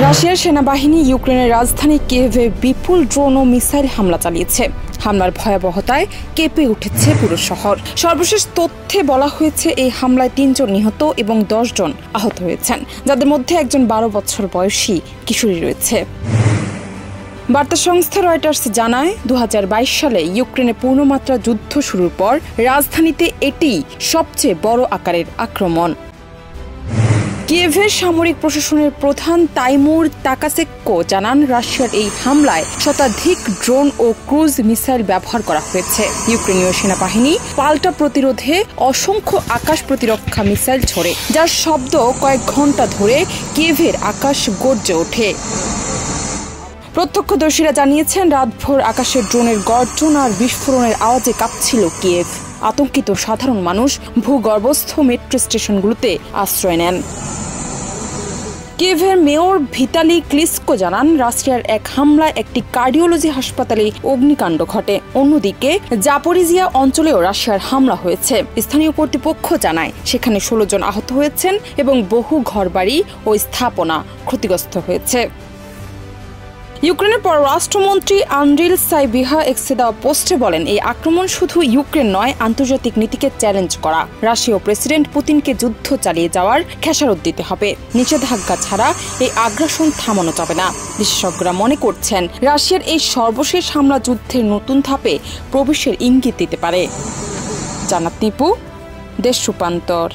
রাশিয়ার সেনাবাহিনী ইউক্রেনের রাজধানী কিয়েভে বিপুল ড্রোন ও মিসাইল হামলা চালিয়েছে। হামলার ভয়াবহতায় কেঁপে উঠেছে পুরো শহর। সর্বশেষ তথ্যে বলা হয়েছে এই হামলায় ৩ জন নিহত এবং ১০ জন আহত হয়েছেন, যাদের মধ্যে একজন ১২ বছর বয়সী কিশোরী রয়েছে। বার্তা সংস্থা রয়টার্স জানায়, ২০২২ সালে ইউক্রেনে পূর্ণমাত্রা যুদ্ধ শুরুর পর রাজধানীতে এটি সবচেয়ে বড় আকারের আক্রমণ। কিয়েভের সামরিক প্রশাসনের প্রধান তাইমুর তাকাসেঙ্কো জানান, রাশিয়ার এই হামলায় শতাধিক ড্রোন ও ক্রুজ মিসাইল ব্যবহার করা হয়েছে। ইউক্রেনীয় সেনাবাহিনী পাল্টা প্রতিরোধে অসংখ্য আকাশ প্রতিরক্ষা মিসাইল ছোড়ে, যার শব্দ কয়েক ঘন্টা ধরে কিয়েভের আকাশ গর্জে ওঠে। প্রত্যক্ষদর্শীরা জানিয়েছেন, রাতভর আকাশে ড্রোনের গর্জন আর বিস্ফোরণের আওয়াজে কাঁপছিল কিয়েভ। আতঙ্কিত সাধারণ মানুষ ভূগর্ভস্থ মেট্রো স্টেশনগুলোতে আশ্রয় নেন। কিয়েভের মেয়র ভিতালি ক্লিস্কো জানান, রাশিয়ার এক হামলায় একটি কার্ডিওলজি হাসপাতালে অগ্নিকাণ্ড ঘটে। অন্যদিকে জাপোরিজিয়া অঞ্চলেও রাশিয়ার হামলা হয়েছে। স্থানীয় কর্তৃপক্ষ জানায়, সেখানে ১৬ জন আহত হয়েছেন এবং বহু ঘরবাড়ি ও স্থাপনা ক্ষতিগ্রস্ত হয়েছে। ইউক্রেনের পররাষ্ট্রমন্ত্রী আন্দ্রিল সাইবিহা এক্সে দেওয়া পোস্টে বলেন, এই আক্রমণ শুধু ইউক্রেন নয়, আন্তর্জাতিক নীতিকে চ্যালেঞ্জ করা। রাশীয় প্রেসিডেন্ট পুতিনকে যুদ্ধ চালিয়ে যাওয়ার খেসারত দিতে হবে। নিষেধাজ্ঞা ছাড়া এই আগ্রাসন থামানো যাবে না। বিশেষজ্ঞরা মনে করছেন, রাশিয়ার এই সর্বশেষ হামলা যুদ্ধের নতুন ধাপে প্রবেশের ইঙ্গিত দিতে পারে। জান্নাত নিপু, দেশ রূপান্তর।